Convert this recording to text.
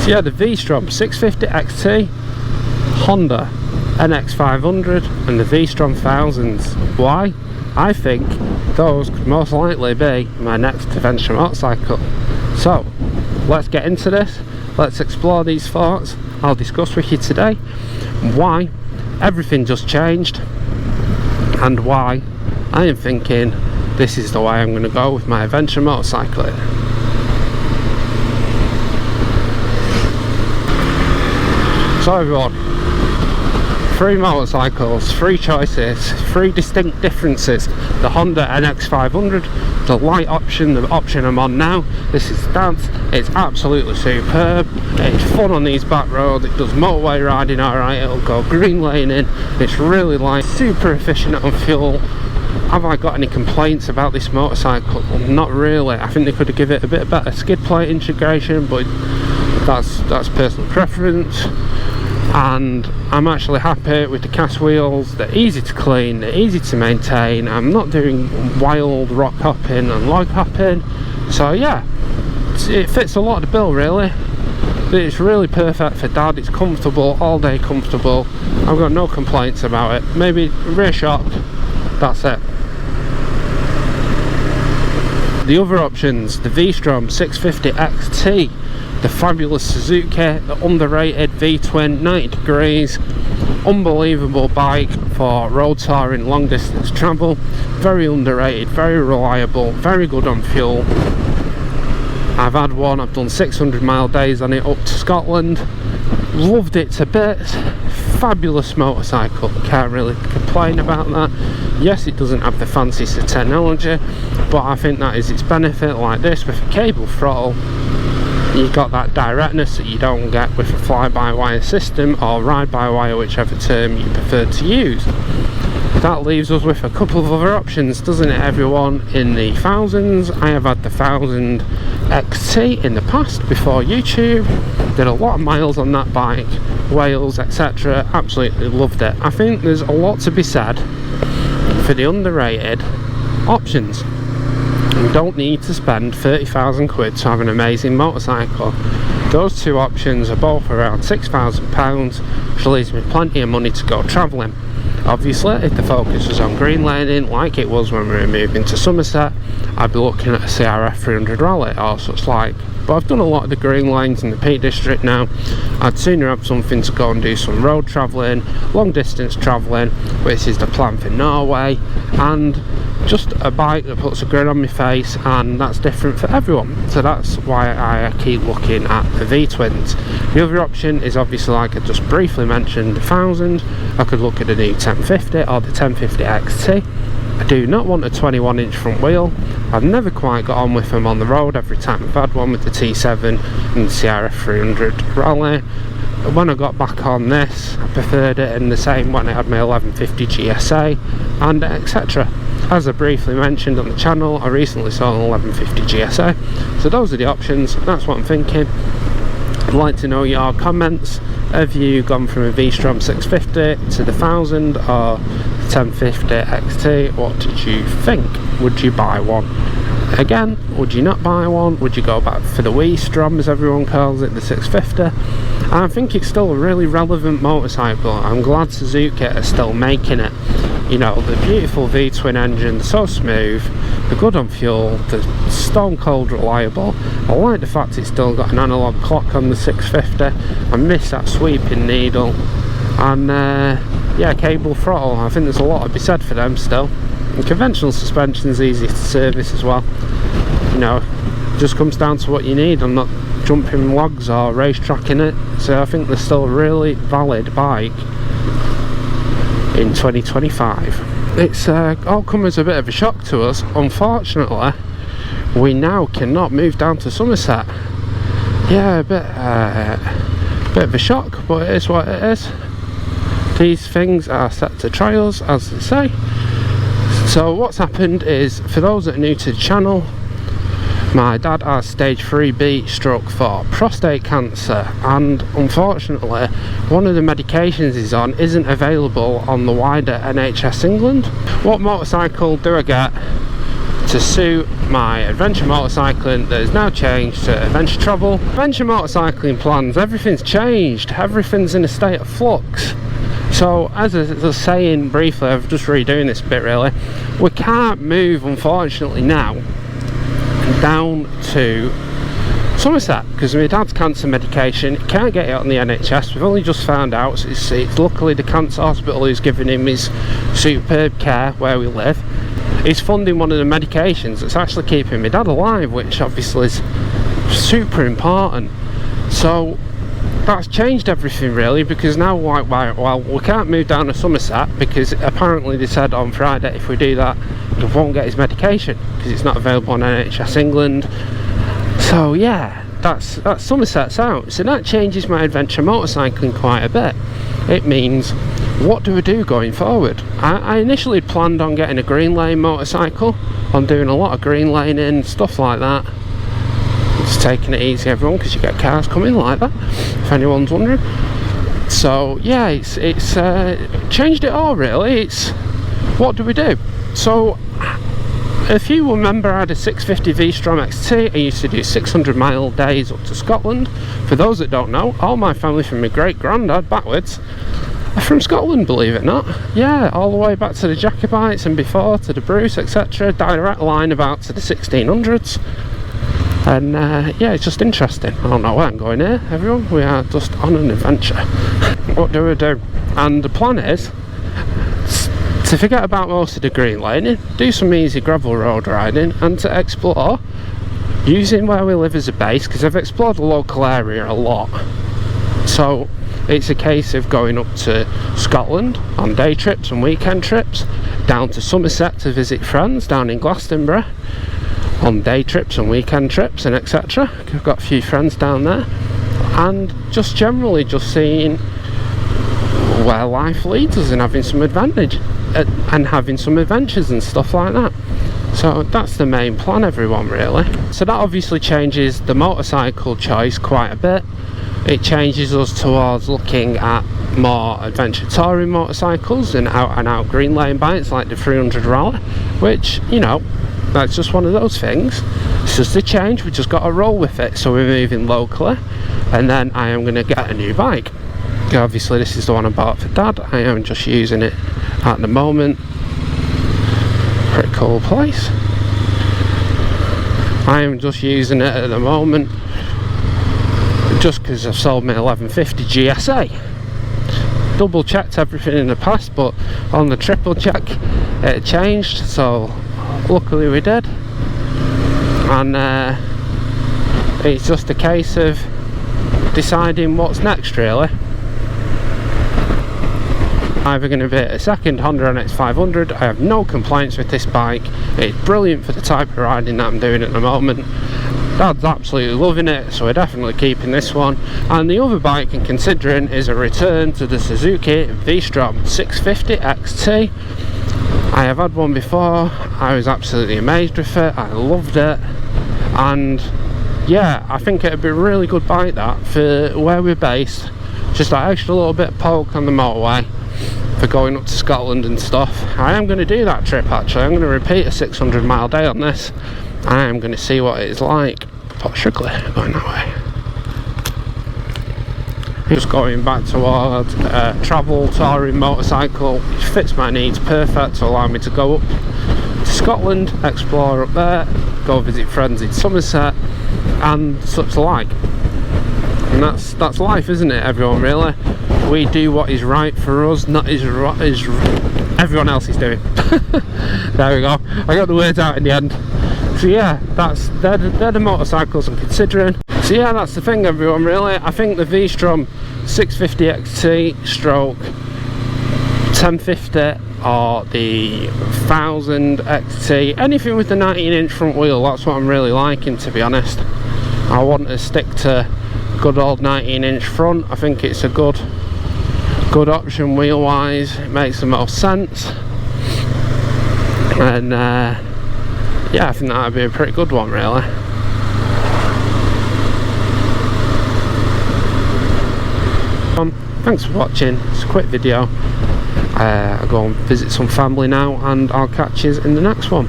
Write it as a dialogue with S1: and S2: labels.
S1: So yeah, the Vstrom 650 XT, Honda NX500 and the Vstrom 1000s. Why? I think those could most likely be my next adventure motorcycle. So let's get into this, let's explore these thoughts. I'll discuss with you today why everything just changed and why I am thinking this is the way I'm going to go with my adventure motorcycle. So everyone, 3 motorcycles, 3 choices, 3 distinct differences. The Honda NX500, the light option, the option I'm on now. This is stance. It's absolutely superb. It's fun on these back roads. It does motorway riding alright. It'll go green laning. It's really light, super efficient on fuel. Have I got any complaints about this motorcycle? Well, not really. I think they could have given it a bit better skid plate integration, but that's personal preference. And I'm actually happy with the cast wheels. They're easy to clean, they're easy to maintain. I'm not doing wild rock hopping and log hopping, so yeah, it fits a lot of the bill really. It's really perfect for dad. It's comfortable, all day comfortable. I've got no complaints about it. Maybe rear shock, that's it. The other options, the Vstrom 650 XT, the fabulous Suzuki, the underrated Vtwin, 90 degrees, unbelievable bike for road touring, long distance travel, very underrated, very reliable, very good on fuel. I've had one, I've done 600-mile days on it up to Scotland, loved it to bits, fabulous motorcycle, can't really complain about that. Yes, it doesn't have the fanciest technology, but I think that is its benefit. Like this, with a cable throttle, you've got that directness that you don't get with a fly-by-wire system or ride-by-wire, whichever term you prefer to use. That leaves us with a couple of other options, doesn't it everyone? In the thousands, I have had the 1000 XT in the past before YouTube, did a lot of miles on that bike, Wales, etc. Absolutely loved it. I think there's a lot to be said for the underrated options. You don't need to spend 30,000 quid to have an amazing motorcycle. Those 2 options are both around £6,000, which leaves me plenty of money to go travelling. Obviously, if the focus was on green laning like it was when we were moving to Somerset, I'd be looking at a CRF 300 Rally or such like. But I've done a lot of the green lanes in the Peak District now. I'd sooner have something to go and do some road travelling, long distance travelling, which is the plan for Norway, and just a bike that puts a grin on my face, and that's different for everyone. So that's why I keep looking at the V-twins. The other option is obviously, like I just briefly mentioned, the 1000. I could look at the new 1050 or the 1050 XT. I do not want a 21-inch front wheel. I've never quite got on with them on the road every time I've had one with the T7 and the CRF 300 Rally. When I got back on this, I preferred it, and the same when I had my 1150 GSA and etc. As I briefly mentioned on the channel, I recently sold an 1150 GSA. So those are the options, that's what I'm thinking. I'd like to know your comments. Have you gone from a Vstrom 650 to the 1000 or the 1050 XT? What did you think? Would you buy one? Again, would you not buy one? Would you go back for the Vstrom, as everyone calls it, the 650? I think it's still a really relevant motorcycle. I'm glad Suzuki are still making it. You know, the beautiful V-twin engine, so smooth, they're good on fuel, they're stone cold reliable. I like the fact it's still got an analog clock on the 650. I miss that sweeping needle. And yeah, cable throttle, I think there's a lot to be said for them still. And conventional suspension is easy to service as well. You know, it just comes down to what you need. I'm not jumping logs or racetracking it, so I think they're still a really valid bike in 2025. It's all come as a bit of a shock to us. Unfortunately, we now cannot move down to Somerset. Yeah, a bit of a shock, but it is what it is. These things are set to trials, as they say. So what's happened is, for those that are new to the channel, my dad has stage 3B stroke 4 prostate cancer, and unfortunately one of the medications he's on isn't available on the wider NHS England. What motorcycle do I get to suit my adventure motorcycling that has now changed to adventure travel. Adventure motorcycling plans, everything's changed, everything's in a state of flux. So as I was saying briefly, I'm just redoing this bit really, we can't move unfortunately now down to Somerset because my dad's cancer medication, can't get it on the NHS. We've only just found out, so it's luckily the cancer hospital who's giving him his superb care where we live. He's funding one of the medications that's actually keeping my dad alive, which obviously is super important. So that's changed everything really, because now well, we can't move down to Somerset because apparently they said on Friday if we do that he won't get his medication because it's not available on NHS England. So yeah, that's Somerset's out. So that changes my adventure motorcycling quite a bit. It means, what do we do going forward? I initially planned on getting a green lane motorcycle, on doing a lot of green laning, stuff like that. Just taking it easy everyone, because you get cars coming like that, if anyone's wondering. So yeah, it's changed it all really. It's, what do we do? So if you remember, I had a 650 Vstrom XT. I used to do 600 mile days up to Scotland. For those that don't know, all my family from my great granddad backwards are from Scotland, believe it or not. Yeah, all the way back to the Jacobites and before, to the Bruce, etc. Direct line about to the 1600s. And yeah, it's just interesting. I don't know where I'm going here, everyone. We are just on an adventure. What do we do? And the plan is to forget about most of the green laning, do some easy gravel road riding, and to explore using where we live as a base, because I've explored the local area a lot. So it's a case of going up to Scotland on day trips and weekend trips, down to Somerset to visit friends down in Glastonbury on day trips and weekend trips and etc. I've got a few friends down there, and just generally just seeing where life leads us and having some advantage and having some adventures and stuff like that. So that's the main plan, everyone, really. So that obviously changes the motorcycle choice quite a bit. It changes us towards looking at more adventure touring motorcycles and out green lane bikes like the 300 Rally, which, you know, that's just one of those things. It's just a change, we just got to roll with it. So we're moving locally, and then I am going to get a new bike. Obviously this is the one I bought for Dad. I am just using it at the moment. Pretty cool place. I am just using it at the moment just because I've sold my 1150 GSA. Double checked everything in the past, but on the triple check it changed, so luckily we did. And it's just a case of deciding what's next, really. Either going to be a second Honda NX500. I have no complaints with this bike. It's brilliant for the type of riding that I'm doing at the moment. Dad's absolutely loving it, so we're definitely keeping this one. And the other bike I'm considering is a return to the Suzuki V Strom 650 XT. I have had one before. I was absolutely amazed with it. I loved it, and yeah, I think it'd be a really good bike that for where we're based. Just that extra little bit of poke on the motorway for going up to Scotland and stuff. I am going to do that trip actually. I'm going to repeat a 600 mile day on this. I am going to see what it's like. But strictly going that way. Just going back towards travel touring motorcycle, which fits my needs perfect to allow me to go up to Scotland, explore up there, go visit friends in Somerset and such like. And that's life, isn't it, everyone, really? We do what is right for us, not is everyone else is doing. There we go, I got the words out in the end. So yeah, they're the motorcycles I'm considering. So yeah, that's the thing, everyone, really. I think the Vstrom 650 XT stroke 1050 or the 1000 XT, anything with the 19-inch front wheel, that's what I'm really liking, to be honest. I want to stick to good old 19-inch front. I think it's a good option wheel wise. It makes the most sense, and yeah, I think that would be a pretty good one, really. Thanks for watching. It's a quick video. I'll go and visit some family now, and I'll catch you in the next one.